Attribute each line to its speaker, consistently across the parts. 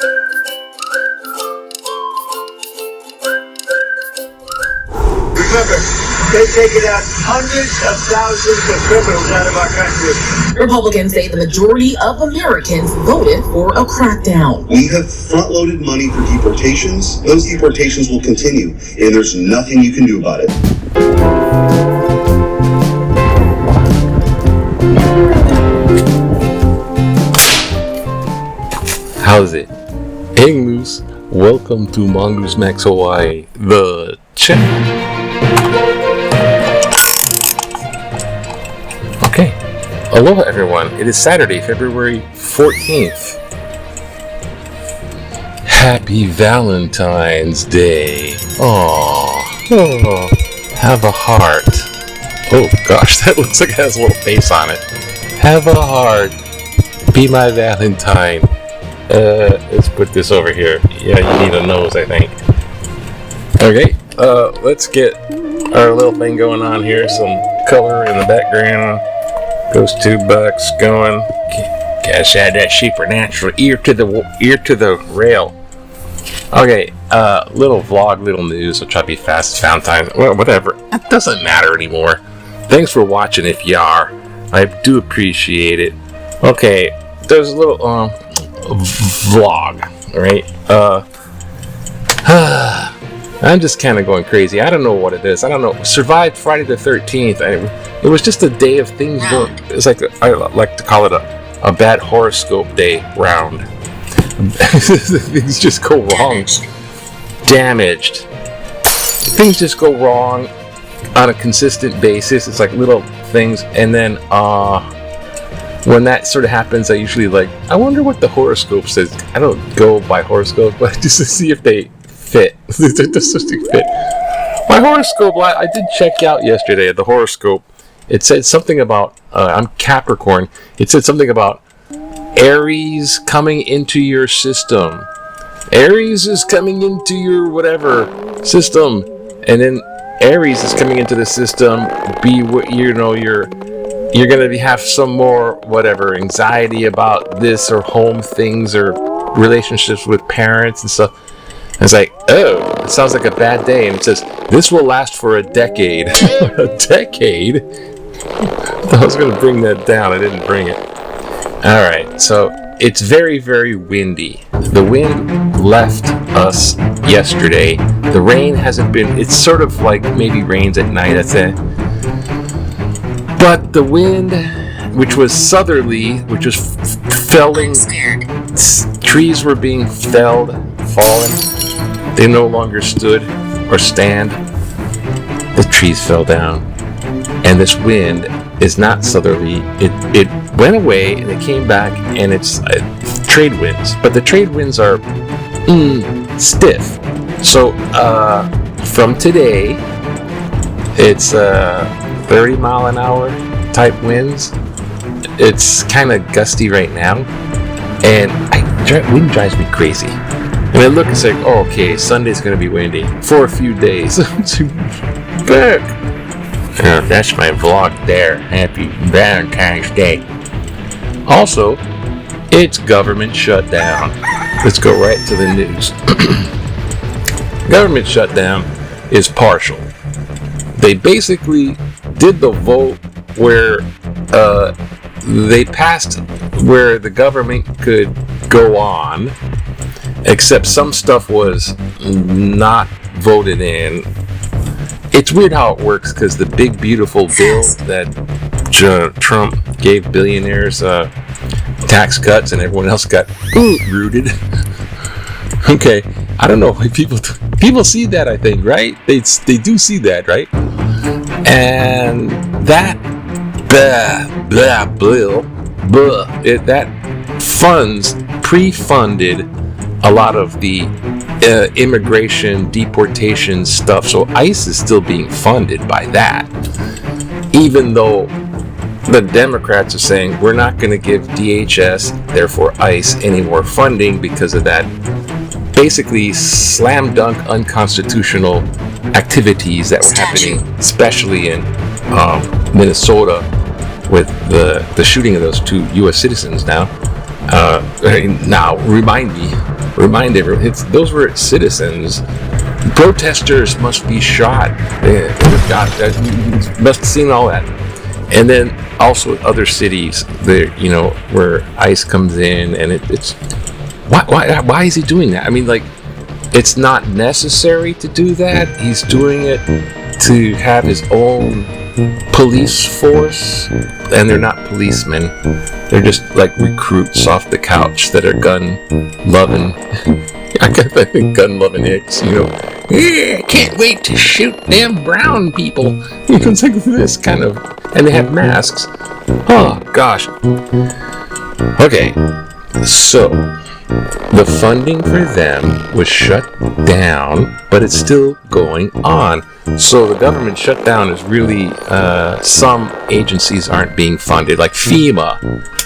Speaker 1: Remember, they've taken out hundreds of thousands of criminals out of our country.
Speaker 2: Republicans say the majority of Americans voted for a crackdown.
Speaker 3: We have front-loaded money for deportations. Those deportations will continue, and there's nothing you can do about it.
Speaker 4: How's it? Hey Moose, welcome to Mongoose Max Hawaii, the channel. Okay, aloha everyone. It is Saturday, February 14th. Happy Valentine's Day. Aww. Have a heart. Oh gosh, that looks like it has a little face on it. Have a heart. Be my Valentine. Let's put this over here. Yeah, you need a nose, I think. Okay, let's get our little thing going on here. Some color in the background. Those $2 going. Gotta add that supernatural ear to the rail. Okay, little vlog, little news. I'll try to be fast. It's Valentine's. Well, whatever. It doesn't matter anymore. Thanks for watching if you are. I do appreciate it. Okay, there's a little vlog, right? I'm just kind of going crazy. I don't know what it is. I don't know. Survived Friday the 13th. It was just a day of things going. It's like I like to call it a bad horoscope day round. Things just go wrong. Damaged. Things just go wrong on a consistent basis. It's like little things, and then when that sort of happens, I usually I wonder what the horoscope says. I don't go by horoscope, but just to see if they fit. Fit. My horoscope, I did check out yesterday the horoscope. It said something about, I'm Capricorn. It said something about Aries coming into your system. Aries is coming into your whatever system. And then Aries is coming into the system. You're going to have some more, whatever, anxiety about this or home things or relationships with parents and stuff. And it's like, oh, it sounds like a bad day. And it says, this will last for a decade. A decade? I was going to bring that down. I didn't bring it. All right. So it's very, very windy. The wind left us yesterday. The rain hasn't been, it's sort of like maybe rains at night. That's it. But the wind, which was southerly, which was felling, trees were being fallen. They no longer stood or stand. The trees fell down. And this wind is not southerly. It went away and it came back, and it's trade winds. But the trade winds are stiff. So from today, it's 30 mile an hour type winds. It's kind of gusty right now, and wind drives me crazy. And I look and say, oh, okay, Sunday's going to be windy for a few days. Back. That's my vlog there. Happy Valentine's Day. Also, it's government shutdown. Let's go right to the news. Government shutdown is partial. They basically did the vote where they passed where the government could go on, except some stuff was not voted in. It's weird how it works, because the big beautiful bill that Trump gave billionaires tax cuts and everyone else got rooted. Okay, I don't know why people see that, I think, right? They do see that, right? And that that pre-funded a lot of the immigration deportation stuff. So ICE is still being funded by that, even though the Democrats are saying we're not going to give DHS, therefore ICE, any more funding because of that basically slam dunk unconstitutional activities that were happening, especially in Minnesota with the shooting of those two U.S. citizens. Now remind me, remind everyone, those were citizens. Protesters must be shot. God, must have seen all that. And then also other cities, there, where ICE comes in, and it's why is he doing that? I mean, like, it's not necessary to do that. He's doing it to have his own police force, and they're not policemen. They're just like recruits off the couch that are gun-loving. I think gun-loving hicks, can't wait to shoot them brown people. It's like this kind of, and they have masks. Oh gosh. Okay, so the funding for them was shut down, but it's still going on. So the government shutdown is really, some agencies aren't being funded, like FEMA,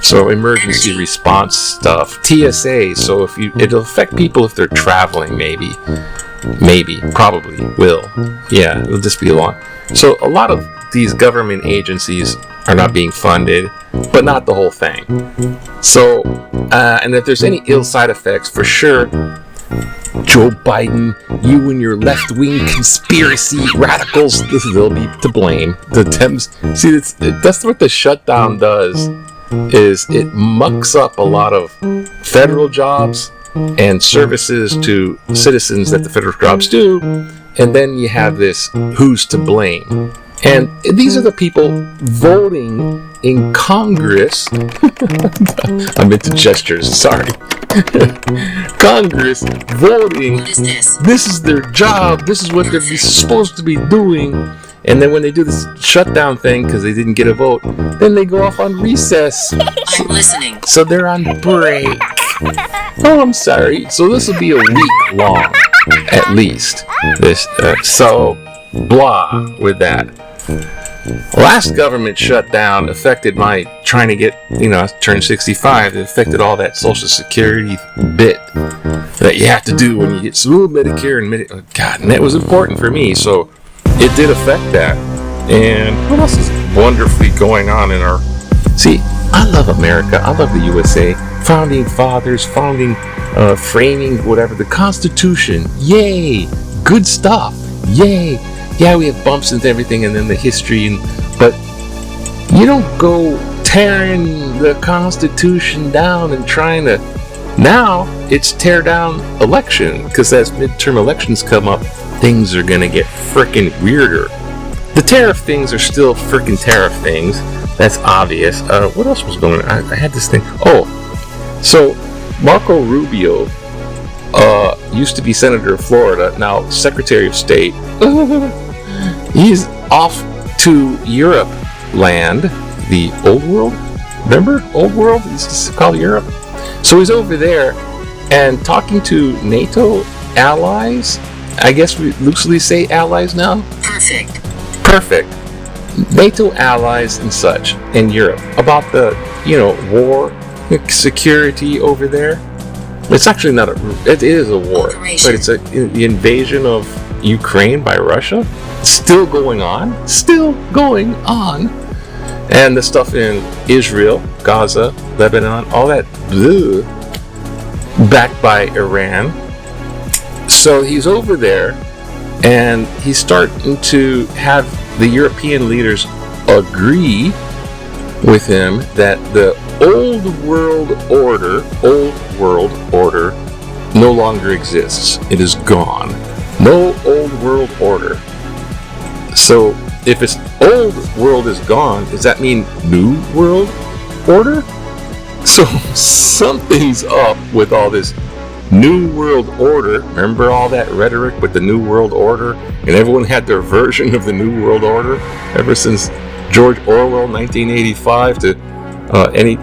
Speaker 4: so emergency response stuff, TSA, so it'll affect people if they're traveling, probably will. Yeah, it'll just be a lot. So a lot of these government agencies are not being funded, but not the whole thing. So, and if there's any ill side effects, for sure, Joe Biden, you and your left-wing conspiracy radicals, they'll be to blame. The Dems, see, that's what the shutdown does, is it mucks up a lot of federal jobs and services to citizens that the federal jobs do, and then you have this who's to blame. And these are the people voting in Congress. I'm into gestures, sorry. Congress voting.
Speaker 2: What is this?
Speaker 4: This is their job. This is what they're supposed to be doing. And then when they do this shutdown thing because they didn't get a vote, then they go off on recess.
Speaker 2: I'm listening.
Speaker 4: So they're on break. Oh, I'm sorry. So this will be a week long, at least. So blah with that. Last government shutdown affected my trying to get, I turned 65. It affected all that Social Security bit that you have to do when you get Medicare and God, and that was important for me. So it did affect that. And what else is wonderfully going on in our... See, I love America. I love the USA. Founding fathers, framing, whatever. The Constitution. Yay. Good stuff. Yay. Yeah, we have bumps and everything, and then the history, but you don't go tearing the Constitution down and trying to... Now, it's tear down election, because as midterm elections come up, things are going to get frickin' weirder. The tariff things are still frickin' tariff things. That's obvious. What else was going on? I had this thing. Oh, so Marco Rubio used to be Senator of Florida, now Secretary of State. He's off to Europe land, the old world. Remember? Old world? It's called Europe. So he's over there and talking to NATO allies. I guess we loosely say allies now. Perfect. NATO allies and such in Europe about the, war, security over there. It's actually not it is a war, but it's the invasion of Ukraine by Russia. Still going on. And the stuff in Israel, Gaza, Lebanon, all that, backed by Iran. So he's over there, and he's starting to have the European leaders agree with him that the old world order no longer exists. It is gone. No old world order. So if it's old world is gone, does that mean new world order? So something's up with all this new world order. Remember all that rhetoric with the new world order? And everyone had their version of the new world order ever since George Orwell, 1985, to any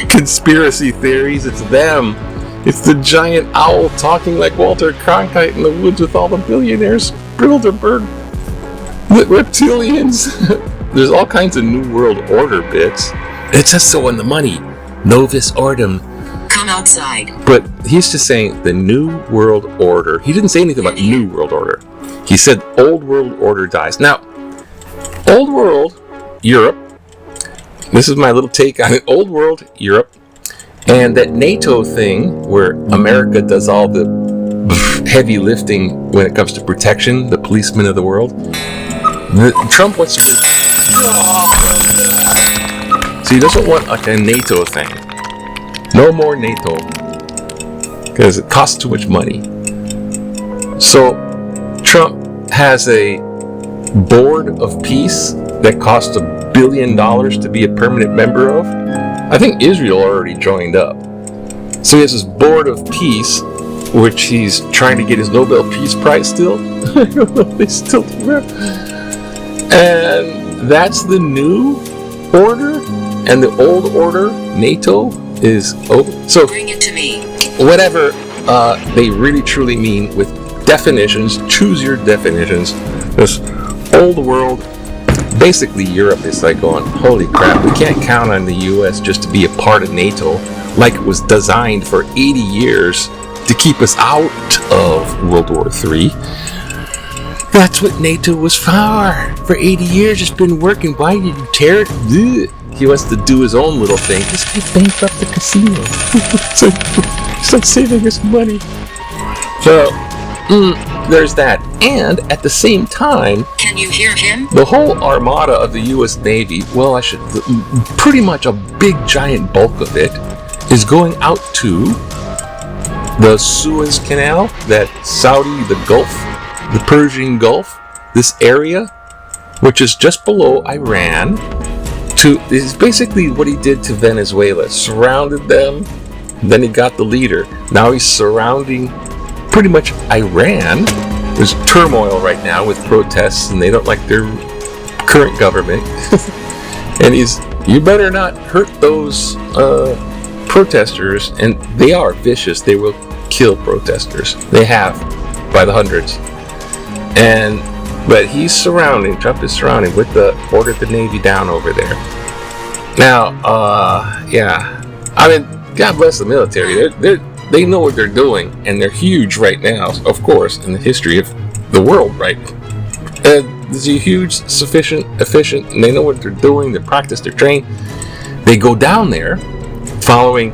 Speaker 4: conspiracy theories. It's them. It's the giant owl talking like Walter Cronkite in the woods with all the billionaires, Bilderberg, reptilians. There's all kinds of new world order bits. It says so on the money. Novus Ordem.
Speaker 2: Come outside.
Speaker 4: But he's just saying the new world order. He didn't say anything about new world order. He said old world order dies. Now, old world, Europe. This is my little take on it. Old world, Europe, And that NATO thing, where America does all the heavy lifting when it comes to protection, the policemen of the world, Trump wants to do. So he doesn't want like a NATO thing. No more NATO. Because it costs too much money. So Trump has a board of peace that costs $1 billion to be a permanent member of. I think Israel already joined up. So he has this board of peace, which he's trying to get his Nobel Peace Prize still. I don't know if they still do that. And that's the new order, and the old order, NATO, is over. So
Speaker 2: Bring it to me.
Speaker 4: whatever they really truly mean with definitions, choose your definitions. This old world, basically Europe is like going, holy crap, we can't count on the US just to be a part of NATO like it was designed for 80 years to keep us out of World War III. That's what NATO was for 80 years. It's been working. Why did you tear it? Ugh. He wants to do his own little thing. This guy bankrupt the casino. It's like saving us money. So, there's that. And at the same time,
Speaker 2: Can you hear him?
Speaker 4: the whole armada of the U.S. Navy, well, pretty much a big giant bulk of it, is going out to the Suez Canal, that Saudi, the Gulf, the Persian Gulf, this area, which is just below Iran, is basically what he did to Venezuela. Surrounded them, then he got the leader. Now he's surrounding pretty much Iran. There's turmoil right now with protests, and they don't like their current government. And you better not hurt those protesters, and they are vicious. They will kill protesters. They have, by the hundreds. But Trump is surrounding with ordered the Navy down over there. Now, yeah, I mean, God bless the military. They know what they're doing, and they're huge right now, of course, in the history of the world, right? There's a huge, sufficient, efficient, and they know what they're doing. They practice, they're trained. They go down there following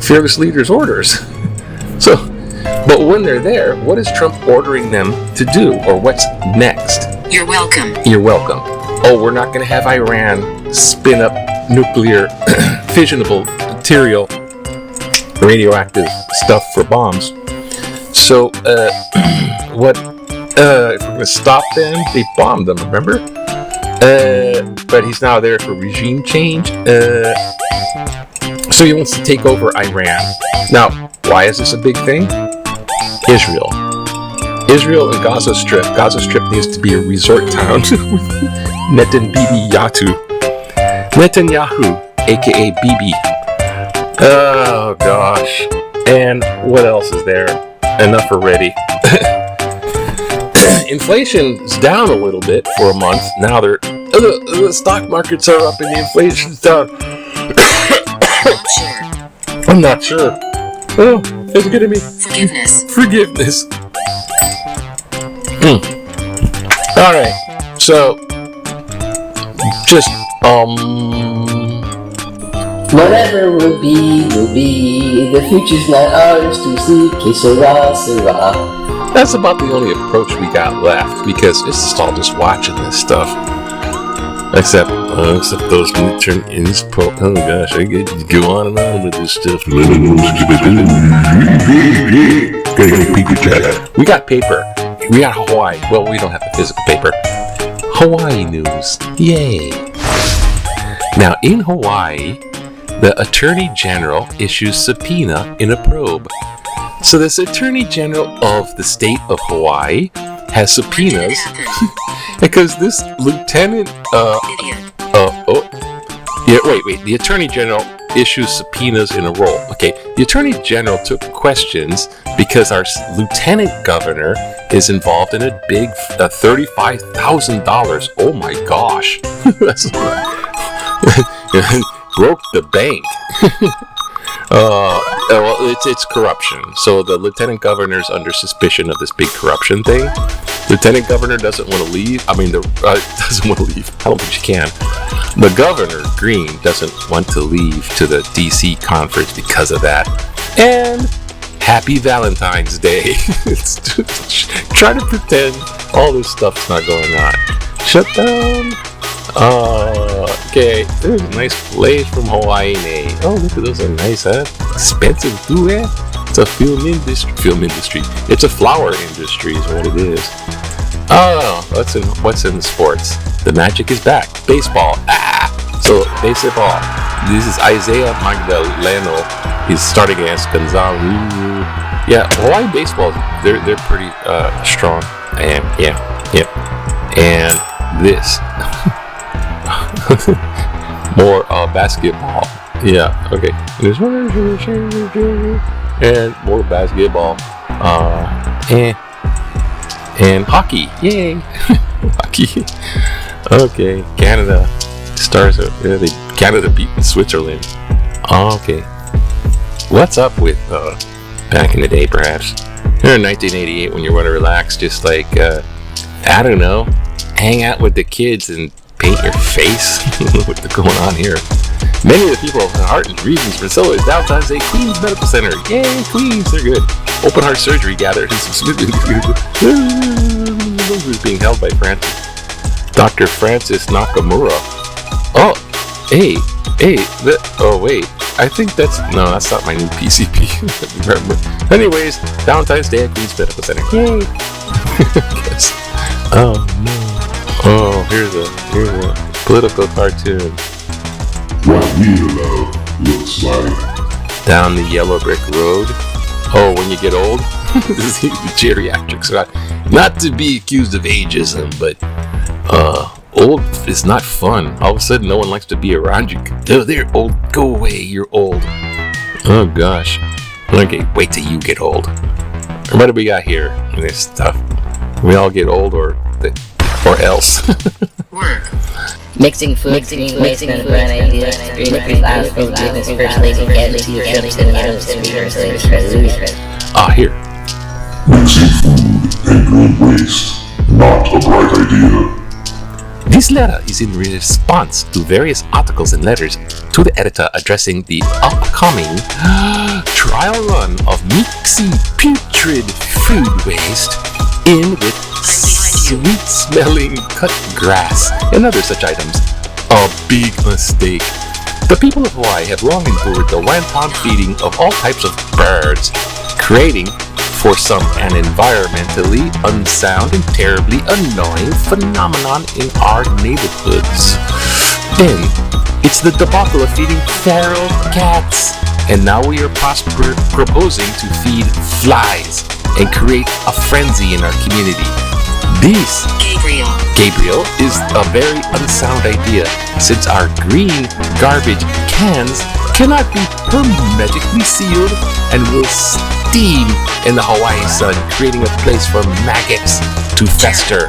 Speaker 4: fearless leaders' orders. So, but when they're there, what is Trump ordering them to do, or what's next?
Speaker 2: You're welcome.
Speaker 4: You're welcome. Oh, we're not going to have Iran spin up nuclear, fissionable material, radioactive stuff for bombs. So, what? If we're going to stop them, they bombed them. Remember? But he's now there for regime change. So he wants to take over Iran. Now, why is this a big thing? Israel and Gaza Strip. Gaza Strip needs to be a resort town with Netanyahu, aka Bibi. Oh gosh. And what else is there? Enough already. Inflation's down a little bit for a month. Now the stock markets are up and the inflation's down. I'm not sure. Oh, it's getting me. Forgiveness. Alright. So, just,
Speaker 5: whatever will be. The future's not ours to see. Que sera, sera.
Speaker 4: That's about the only approach we got left, because it's just all just watching this stuff. Except those midterm inspo. Oh gosh, I could go on and on with this stuff. We got paper. We got Hawaii. Well, we don't have the physical paper. Hawaii news. Yay. Now, in Hawaii, the Attorney General issues subpoena in a probe. So this Attorney General of the state of Hawaii has subpoenas because this lieutenant, the Attorney General issues subpoenas in a roll. Okay, the Attorney General took questions because our Lieutenant Governor is involved in a big $35,000. Oh my gosh. That's broke the bank. Well, it's corruption. So the lieutenant governor's under suspicion of this big corruption thing. Lieutenant governor doesn't want to leave. Doesn't want to leave. I don't think she can. The governor, Green, doesn't want to leave to the D.C. conference because of that. And happy Valentine's Day. Try to pretend all this stuff's not going on. Shutdown. Okay. There's a nice place from Hawaii. Oh, look at those. Are nice, huh? Expensive too, eh? It's a film industry. It's a flower industry is what it is. Oh, what's in the sports? The magic is back. Baseball. So baseball. This is Isaiah Magdaleno. He's starting against Gonzalo. Yeah, Hawaii baseball. They're pretty strong. And and this more basketball. Yeah. Okay. And more basketball, and hockey. Yay! Hockey. Okay, Canada stars. Canada beat Switzerland. Okay, what's up with back in the day, perhaps? In 1988, when you want to relax, just like I don't know, hang out with the kids and paint your face. What's going on here? Many of the people with heart and reasons for Valentine's Valentine's Day, Queens Medical Center. Yay, Queens, they're good. Open heart surgery gathered. Being held by Dr. Francis Nakamura. Oh, hey. Wait. I think that's not my new PCP. Remember. Anyways, Valentine's Day at Queens Medical Center. Yay. Yes. Oh no. Oh, here's a political cartoon.
Speaker 6: What real love looks like.
Speaker 4: Down the yellow brick road. Oh, when you get old? This is the geriatrics. Not to be accused of ageism, but old is not fun. All of a sudden, no one likes to be around you. Oh, they're old. Go away. You're old. Oh, gosh. Okay, wait till you get old. What do we got here in this stuff? We all get old or else.
Speaker 5: Mixing food, mixing waste, and brand ideas, liquid vows, forgiveness, first lady, gratitude, trips, and resolutions.
Speaker 4: Here.
Speaker 6: Mixing food and green waste, not a bright idea.
Speaker 4: This letter is in response to various articles and letters to the editor addressing the upcoming trial run of mixing putrid food waste in with sweet-smelling cut grass and other such items. A big mistake. The people of Hawaii have long endured the wanton feeding of all types of birds, creating for some an environmentally unsound and terribly annoying phenomenon in our neighborhoods. Then, it's the debacle of feeding feral cats. And now we are proposing to feed flies and create a frenzy in our community. This, Gabriel, is a very unsound idea, since our green garbage cans cannot be hermetically sealed and will steam in the Hawaii sun, creating a place for maggots to fester.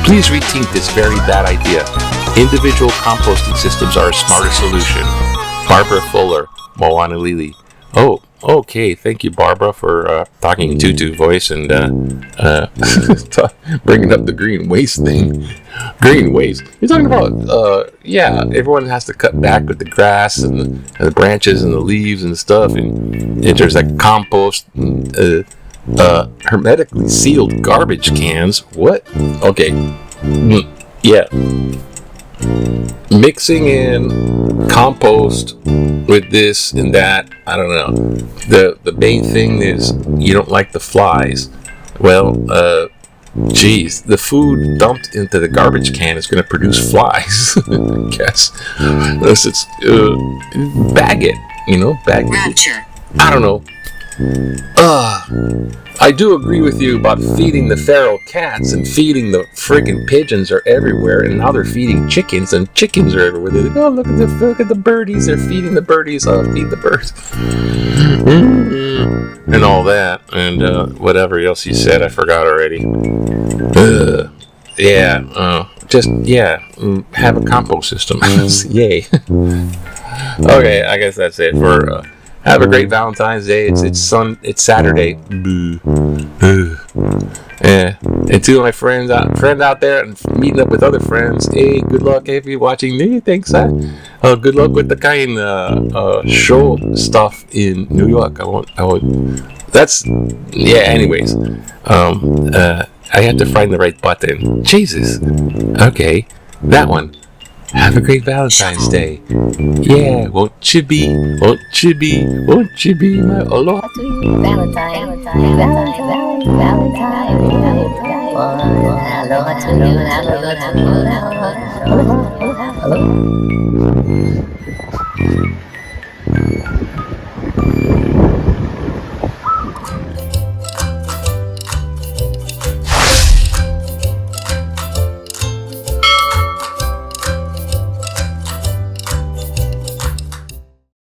Speaker 4: Please rethink this very bad idea. Individual composting systems are a smarter solution. Barbara Fuller, Moana Lili. Oh, okay. Thank you, Barbara, for talking in tutu voice and bringing up the green waste thing. Green waste. You're talking about, everyone has to cut back with the grass and the branches and the leaves and stuff. And there's like compost, hermetically sealed garbage cans. What? Okay. Yeah. Mixing in compost with this and that, I don't know. The main thing is you don't like the flies. Well, the food dumped into the garbage can is going to produce flies, I guess. Unless it's bag it, bag it. I don't know. I do agree with you about feeding the feral cats and feeding the friggin' pigeons are everywhere, and now they're feeding chickens, and chickens are everywhere. They're like, oh, look at the birdies. They're feeding the birdies. Feed the birds. And all that, and whatever else you said, I forgot already. Have a compost system. Yay. Okay, I guess that's it for. Have a great Valentine's Day. It's Saturday. And to my friend out there and meeting up with other friends, hey, good luck if you're watching me. Thanks, good luck with the kind show stuff in New York. Anyways, I have to find the right button. Jesus. Okay, that one. Have a great Valentine's Day. Yeah, won't you be my aloha to you?
Speaker 5: Valentine. Aloha to you. Aloha.